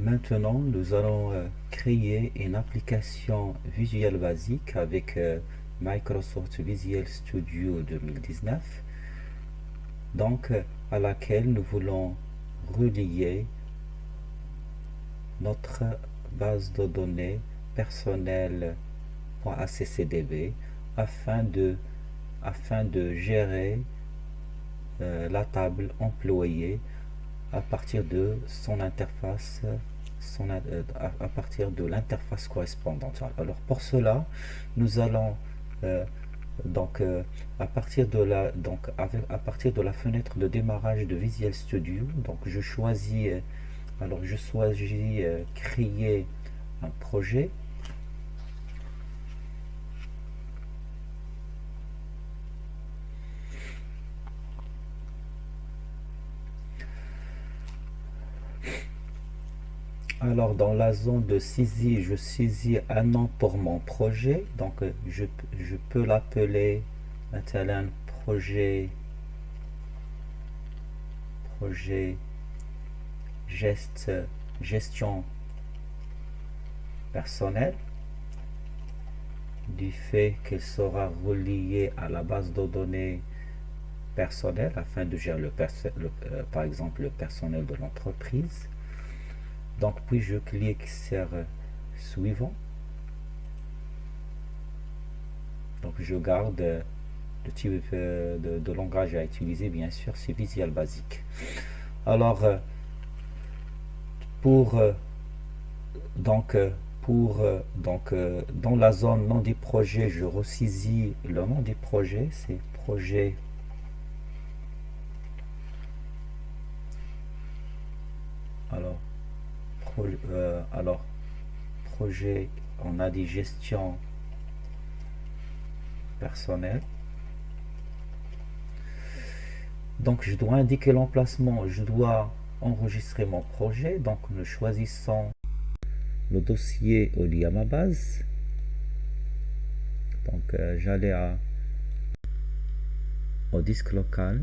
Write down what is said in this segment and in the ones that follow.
Maintenant, nous allons créer une application Visual Basic avec Microsoft Visual Studio 2019, donc à laquelle nous voulons relier notre base de données personnelle.accdb afin de gérer la table employée à partir de son interface à partir de l'interface correspondante. Alors pour cela, nous allons à partir de à partir de la fenêtre de démarrage de Visual Studio, donc je choisis créer un projet. Alors dans la zone de saisie, je saisis un nom pour mon projet. Donc je peux l'appeler maintenant projet gestion personnelle, du fait qu'il sera relié à la base de données personnelle afin de gérer par exemple le personnel de l'entreprise. Donc puis je clique sur suivant. Donc je garde le type de langage à utiliser, bien sûr c'est Visual Basic. Alors dans la zone nom des projets, je ressaisis le nom des projets, c'est projet projet, on a dit gestion personnelle. Donc je dois indiquer l'emplacement, je dois enregistrer mon projet. Donc nous choisissons le dossier au lié à ma base. Donc j'allais au disque local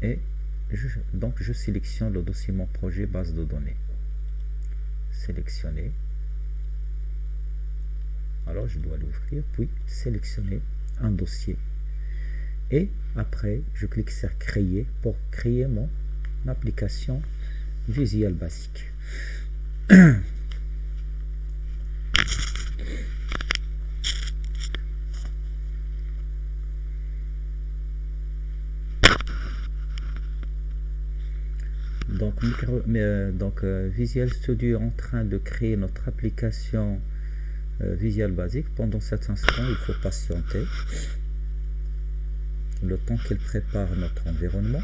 et je sélectionne le dossier mon projet base de données. Sélectionner. Alors je dois l'ouvrir, puis sélectionner un dossier. Et après, je clique sur créer pour créer mon application Visual Basic. Donc Visual Studio est en train de créer notre application Visual Basic. Pendant cet instant, il faut patienter le temps qu'il prépare notre environnement.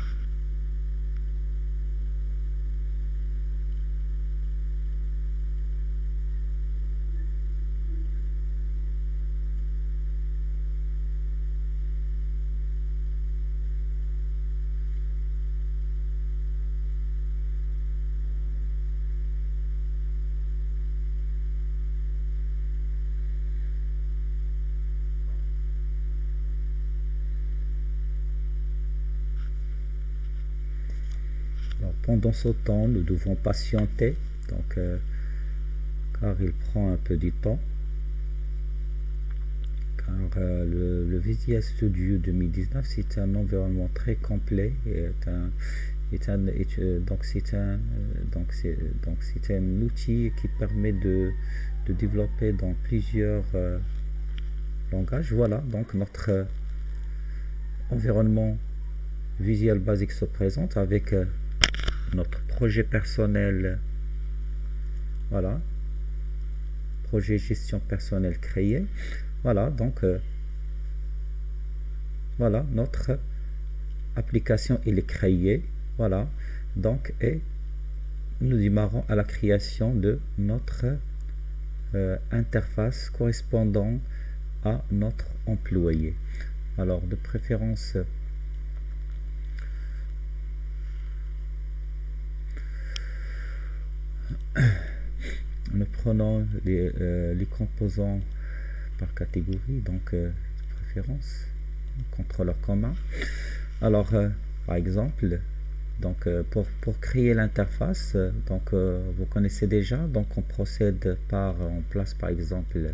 Alors, pendant ce temps, nous devons patienter, car il prend un peu du temps. Car le Visual Studio 2019, c'est un environnement très complet et c'est un outil qui permet de développer dans plusieurs langages. Voilà, donc notre environnement Visual Basic se présente avec notre projet personnel. Voilà, projet gestion personnelle créé. Voilà, donc voilà, notre application est créée. Voilà, donc et nous démarrons à la création de notre interface correspondant à notre employé. Alors de préférence nous prenons les composants par catégorie, donc de préférence contrôleur commun. Alors par exemple Donc pour créer l'interface, donc vous connaissez déjà, donc on procède par, on place par exemple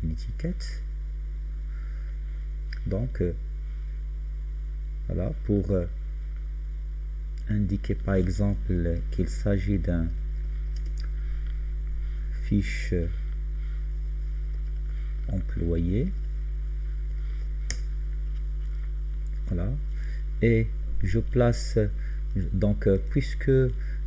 une étiquette. Donc voilà, pour indiquer par exemple qu'il s'agit d'un fiche employé. Voilà, et je place donc puisque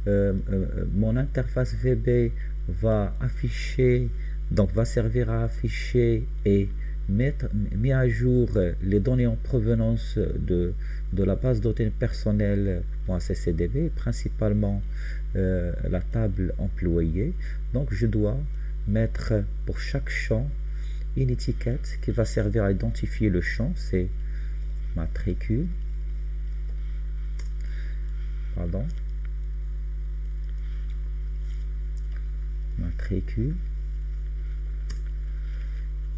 mon interface VB va afficher, donc va servir à afficher et mettre à jour les données en provenance de la base de données personnelle.ccdb, principalement la table employée. Donc je dois mettre pour chaque champ une étiquette qui va servir à identifier le champ, c'est matricule, pardon, matricule,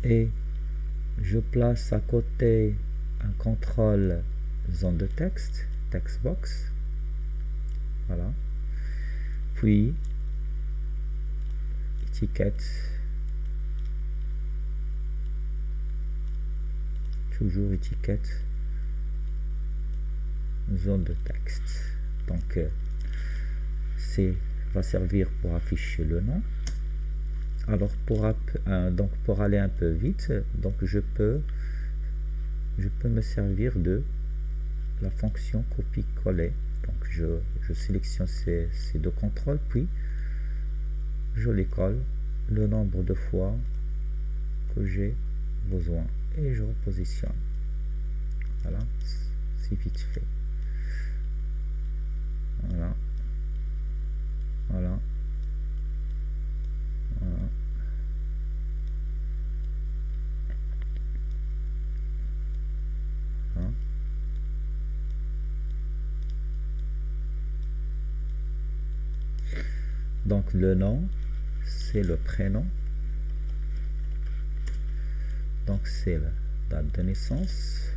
et je place à côté un contrôle zone de texte, textbox, voilà, puis étiquette, toujours étiquette, zone de texte. Donc c'est va servir pour afficher le nom. Alors pour aller un peu vite, donc je peux me servir de la fonction copier-coller. Donc je sélectionne ces deux contrôles, puis je les colle le nombre de fois que j'ai besoin et je repositionne. Voilà, c'est vite fait. Voilà, voilà, voilà. Voilà. Donc le nom, c'est le prénom. Donc c'est la date de naissance.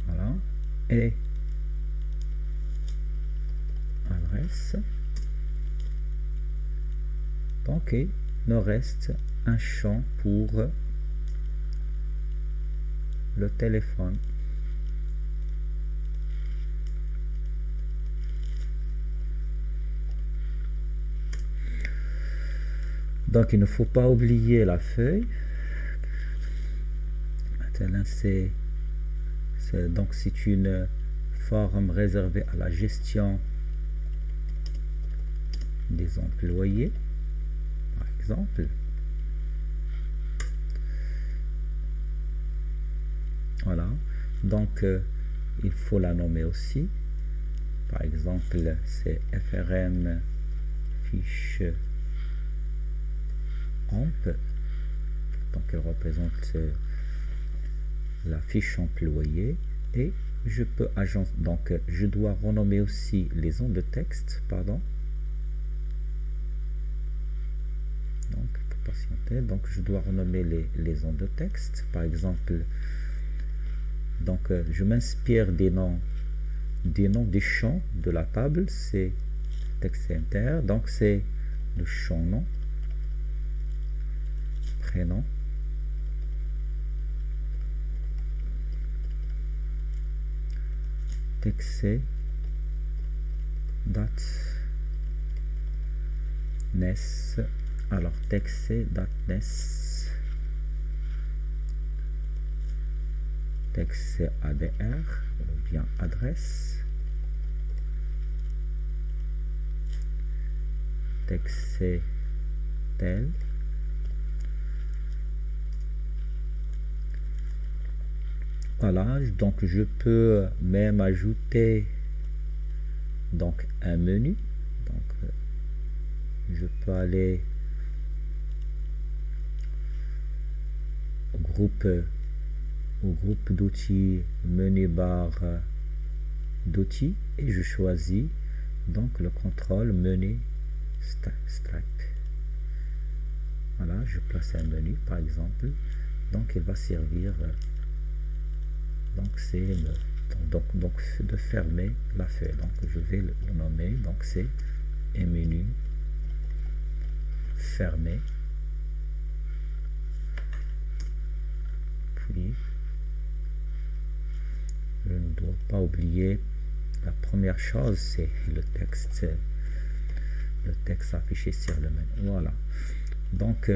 Voilà. Et adresse. Donc il me reste un champ pour le téléphone. Donc il ne faut pas oublier la feuille. Maintenant donc c'est une forme réservée à la gestion des employés, par exemple. Voilà, donc il faut la nommer aussi. Par exemple, c'est frm fiche amp, donc elle représente la fiche employée, et je peux donc je dois renommer aussi les zones de texte, pardon. Donc pour patienter, donc je dois renommer les zones de texte, par exemple. Donc je m'inspire des noms des champs de la table, c'est texte inter, donc c'est le champ nom, prénom, texte, date, NES, alors texte, date, NES, texte ADR ou bien adresse, texte tel, voilà. Donc je peux même ajouter donc un menu. Donc je peux aller au groupe d'outils, menu barre d'outils, et je choisis donc le contrôle menu stripe. Voilà, je place un menu par exemple, donc il va servir Donc c'est donc de fermer la feuille. Donc je vais le nommer. Donc c'est menu fermer. Puis je ne dois pas oublier la première chose, c'est le texte affiché sur le menu. Voilà. Donc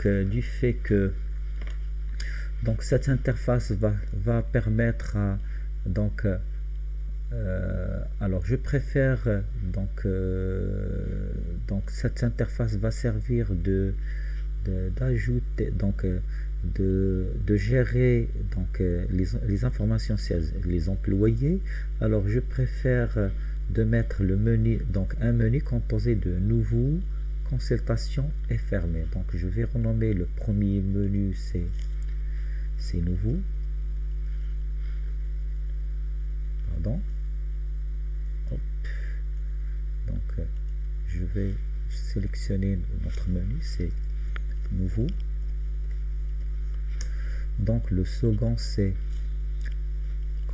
du fait que donc cette interface va permettre à alors je préfère donc cette interface va servir d'ajouter de gérer les informations sur les employés. Alors je préfère de mettre le menu, donc un menu composé de nouveau, consultation et fermé. Donc je vais renommer le premier menu, c'est nouveau. Pardon. Hop. Donc je vais sélectionner notre menu, c'est nouveau. Donc le second c'est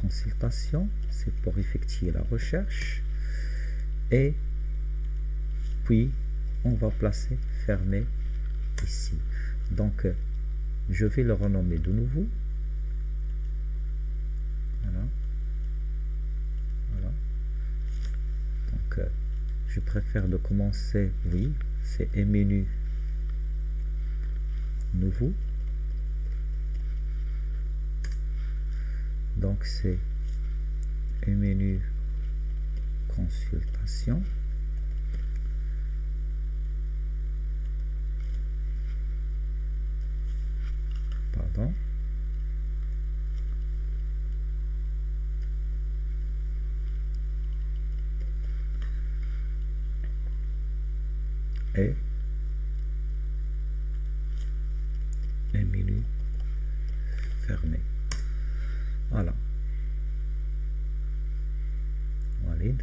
consultation, c'est pour effectuer la recherche, et puis on va placer fermé ici. Donc je vais le renommer de nouveau. Voilà. Donc je préfère de commencer, oui, c'est menu nouveau. Donc c'est menu consultation. Pardon. Et menu fermé. Voilà.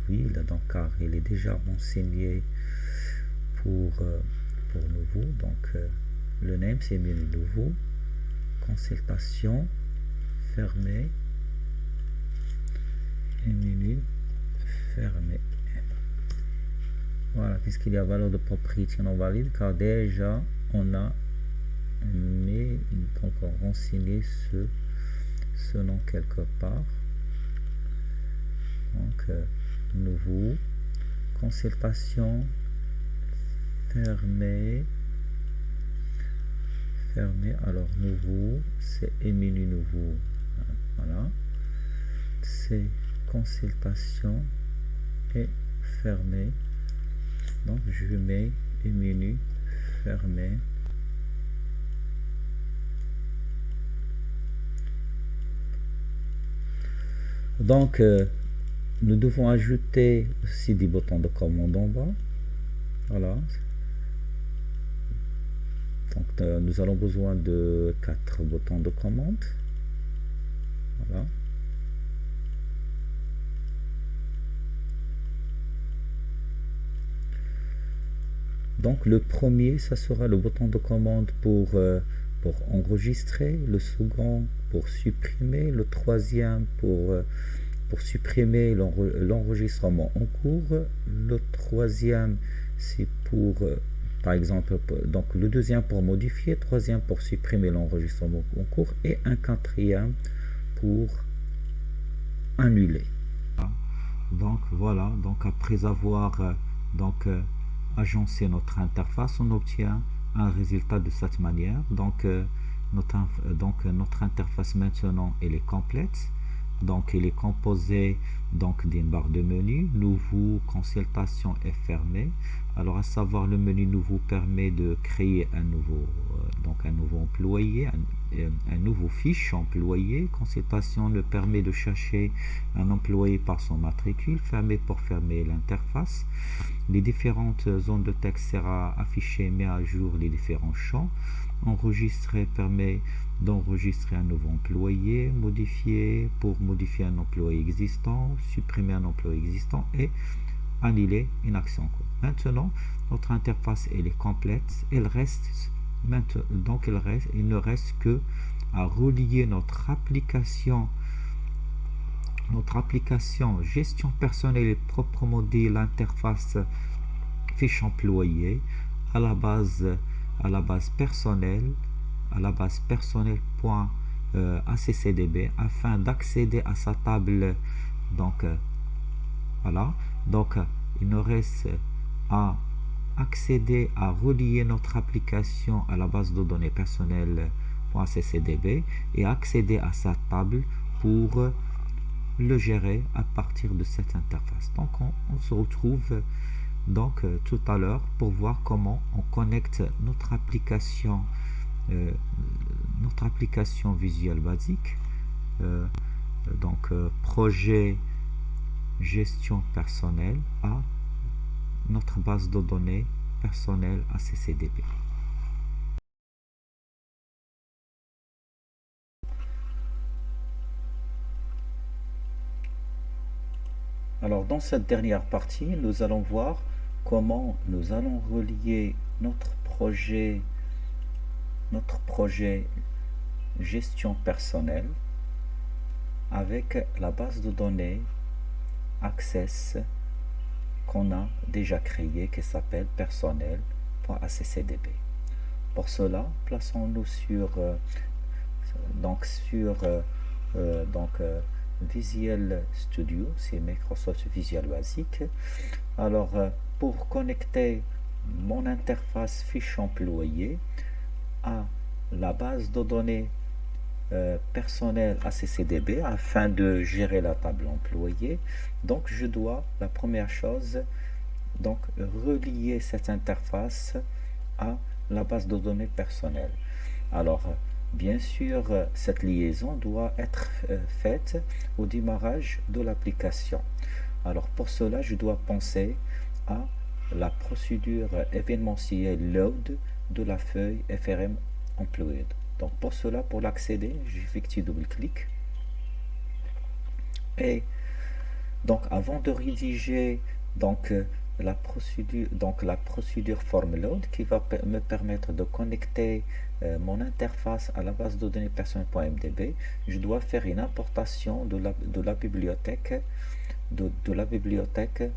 Oui, donc car il est déjà renseigné pour nouveau. Donc le name c'est menu nouveau, consultation fermé et menu fermé. Voilà, puisqu'il y a valeur de propriété non valide, car déjà on a donc renseigné ce nom quelque part. Donc nouveau, consultation fermé. Alors nouveau c'est menu nouveau. Voilà, c'est consultation et fermé. Donc je mets menu fermé. Donc nous devons ajouter aussi des boutons de commande en bas. Voilà. Donc nous allons besoin de 4 boutons de commande. Voilà. Donc le premier, ça sera le bouton de commande pour enregistrer, le second pour supprimer, le troisième pour supprimer l'enregistrement en cours, le troisième c'est pour par exemple, donc le deuxième pour modifier, troisième pour supprimer l'enregistrement en cours, et un quatrième pour annuler. Donc voilà, donc après avoir agencé notre interface, on obtient un résultat de cette manière. Donc notre interface maintenant elle est complète. Donc elle est composée d'une barre de menu, nouveau, consultation et fermé. Alors à savoir, le menu nouveau permet de créer un nouveau employé, un nouveau fiche employé. Consultation le permet de chercher un employé par son matricule. Fermé pour fermer l'interface. Les différentes zones de texte sera affichées, met à jour les différents champs. Enregistrer permet d'enregistrer un nouveau employé, modifier pour modifier un employé existant, supprimer un employé existant et annuler une action. Maintenant, notre interface elle est complète. Il ne reste que à relier notre application gestion personnelle et proprement dit l'interface fiche employée à la base personnelle .accdb afin d'accéder à sa table. Donc voilà, donc il nous reste à accéder à relier notre application à la base de données personnelle.accdb et accéder à sa table pour le gérer à partir de cette interface. Donc on se retrouve donc tout à l'heure pour voir comment on connecte notre application Visual Basic, projet gestion personnelle à notre base de données personnelle accdb. Alors dans cette dernière partie, nous allons voir comment nous allons relier notre projet gestion personnelle avec la base de données Access qu'on a déjà créée qui s'appelle personnel.accdb. Pour cela, plaçons-nous sur Visual Studio, c'est Microsoft Visual Basic. Alors pour connecter mon interface fiche employée à la base de données personnelle accdb afin de gérer la table employée, donc je dois, la première chose, donc relier cette interface à la base de données personnelle. Alors bien sûr, cette liaison doit être faite au démarrage de l'application. Alors pour cela, je dois penser à la procédure événementielle load de la feuille FRM employed. Donc pour cela, pour l'accéder, j'effectue double-clic. Et donc avant de rédiger la procédure form load qui va me permettre de connecter mon interface à la base de données personnelle.mdb, je dois faire une importation de la bibliothèque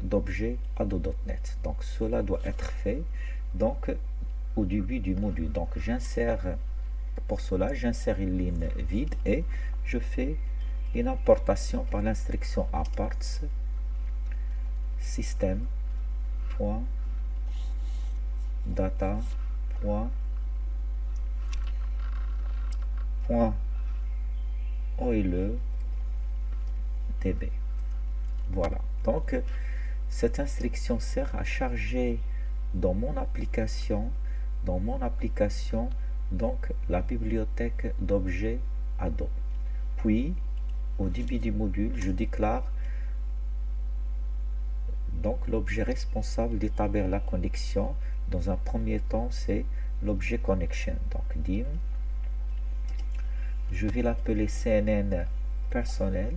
d'objets Ado.NET. Donc cela doit être fait donc au début du module. Donc pour cela j'insère une ligne vide et je fais une importation par l'instruction apparts system.data.oiledb. Voilà, donc cette instruction sert à charger dans mon application donc la bibliothèque d'objets Ado. Puis au début du module, je déclare donc l'objet responsable d'établir la connexion. Dans un premier temps, c'est l'objet connection. Donc dim, je vais l'appeler cnn personnel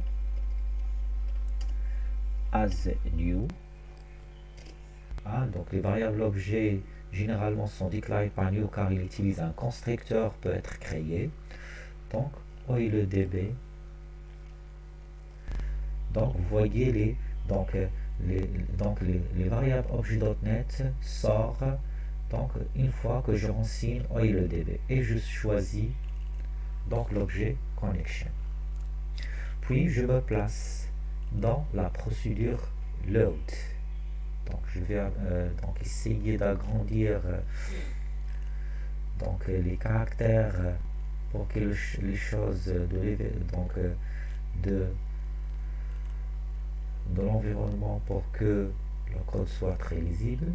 as new. Donc les variables objets généralement sont déclarées par new car il utilise un constructeur peut être créé. Donc oiledb. Donc vous voyez les variables objet.net sortent donc une fois que je renseigne oiledb et je choisis donc l'objet connection. Puis je me place dans la procédure load. Donc je vais essayer d'agrandir les caractères pour que les choses de l'environnement pour que le code soit très lisible.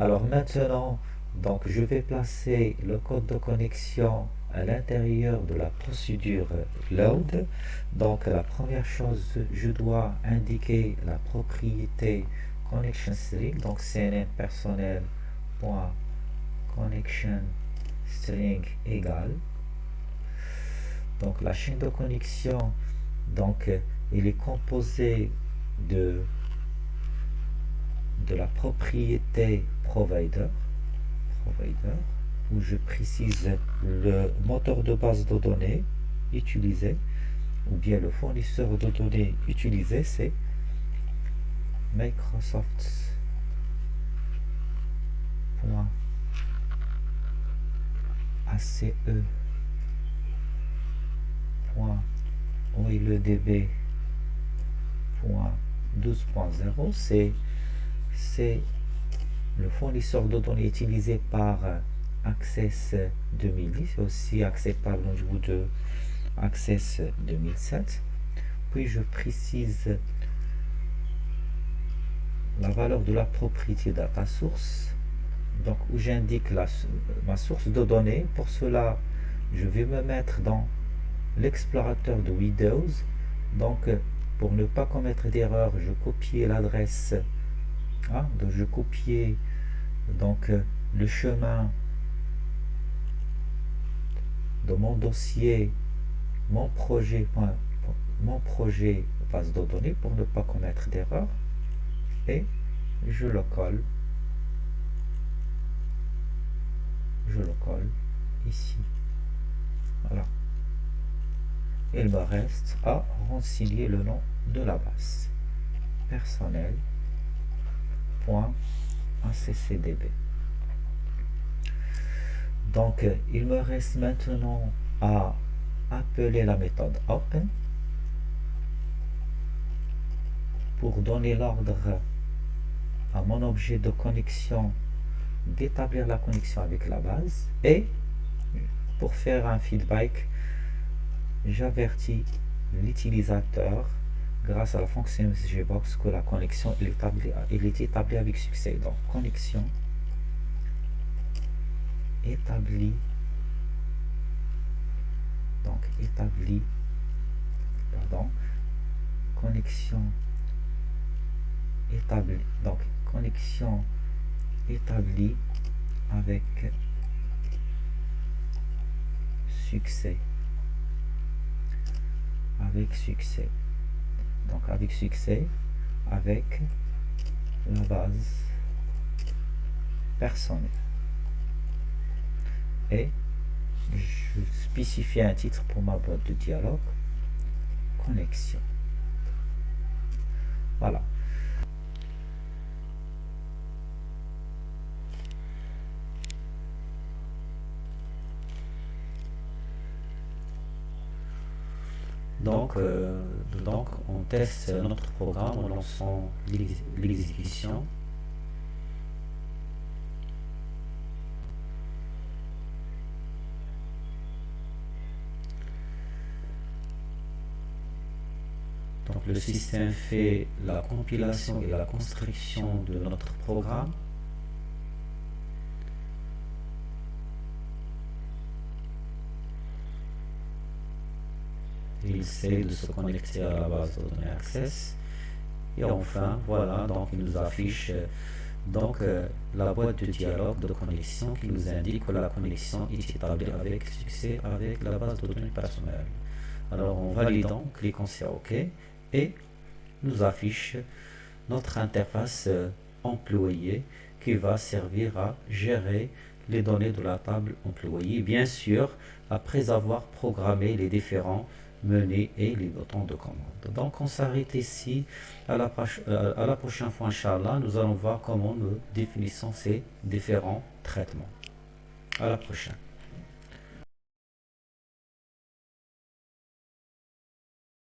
Alors maintenant, donc je vais placer le code de connexion à l'intérieur de la procédure load. Donc la première chose, je dois indiquer la propriété connection string, donc cnn personnel.connection string égale. Donc la chaîne de connexion Donc, il est composé de la propriété provider, où je précise le moteur de base de données utilisé, ou bien le fournisseur de données utilisé, c'est Microsoft.ace. OLEDB.12.0, c'est le fournisseur de données utilisé par Access 2010, aussi acceptable au niveau de Access 2007. Puis je précise la valeur de la propriété data source, donc où j'indique ma source de données. Pour cela, je vais me mettre dans l'explorateur de Windows. Donc, pour ne pas commettre d'erreur, je copie l'adresse, donc je copie donc le chemin de mon dossier, mon projet base de données, pour ne pas commettre d'erreur, et je le colle ici. Voilà. Il me reste à renseigner le nom de la base, personnel.accdb. Donc, il me reste maintenant à appeler la méthode open pour donner l'ordre à mon objet de connexion d'établir la connexion avec la base, et pour faire un feedback, j'avertis l'utilisateur grâce à la fonction msgbox que la connexion est établie avec succès. Donc, connexion établie, connexion établie, donc connexion établie avec succès, donc avec succès avec la base personnelle, et je spécifie un titre pour ma boîte de dialogue, connexion. Voilà. Donc, on teste notre programme en lançant l'exécution. Donc, le système fait la compilation et la construction de notre programme. Il essaie de se connecter à la base de données Access, et enfin voilà, donc il nous affiche la boîte de dialogue de connexion qui nous indique que la connexion est établie avec succès avec la base de données personnelle. Alors en validant, cliquons sur OK, et nous affiche notre interface employé qui va servir à gérer les données de la table employée, bien sûr après avoir programmé les différents menus et les boutons de commande. Donc on s'arrête ici. À la prochaine fois, Inch'Allah, nous allons voir comment nous définissons ces différents traitements. À la prochaine.